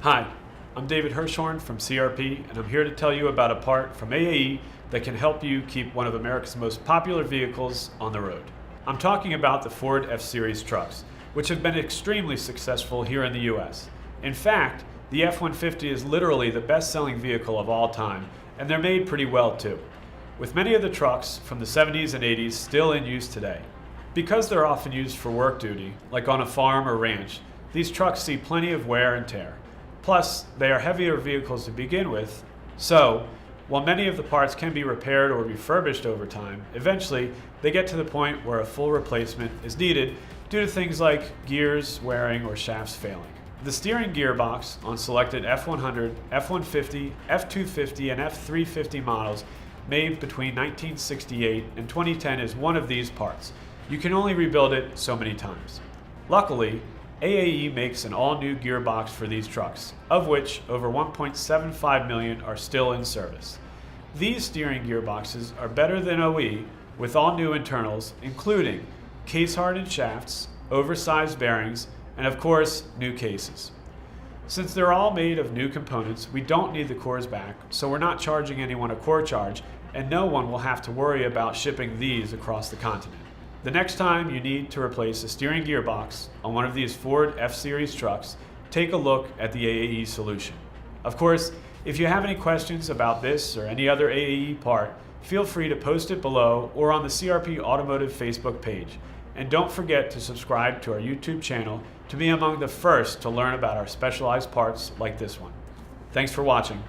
Hi, I'm David Hirschhorn from CRP, and I'm here to tell you about a part from AAE that can help you keep one of America's most popular vehicles on the road. I'm talking about the Ford F-Series trucks, which have been extremely successful here in the US. In fact, the F-150 is literally the best-selling vehicle of all time, and they're made pretty well too, with many of the trucks from the 70s and 80s still in use today. Because they're often used for work duty, like on a farm or ranch, these trucks see plenty of wear and tear. Plus, they are heavier vehicles to begin with, so while many of the parts can be repaired or refurbished over time, eventually they get to the point where a full replacement is needed due to things like gears wearing or shafts failing. The steering gearbox on selected F100, F150, F250, and F350 models made between 1968 and 2010 is one of these parts. You can only rebuild it so many times. Luckily, AAE makes an all-new gearbox for these trucks, of which over 1.75 million are still in service. These steering gearboxes are better than OE with all new internals, including case-hardened shafts, oversized bearings, and of course, new cases. Since they're all made of new components, we don't need the cores back, so we're not charging anyone a core charge, and no one will have to worry about shipping these across the continent. The next time you need to replace a steering gearbox on one of these Ford F-Series trucks, take a look at the AAE solution. Of course, if you have any questions about this or any other AAE part, feel free to post it below or on the CRP Automotive Facebook page. And don't forget to subscribe to our YouTube channel to be among the first to learn about our specialized parts like this one. Thanks for watching.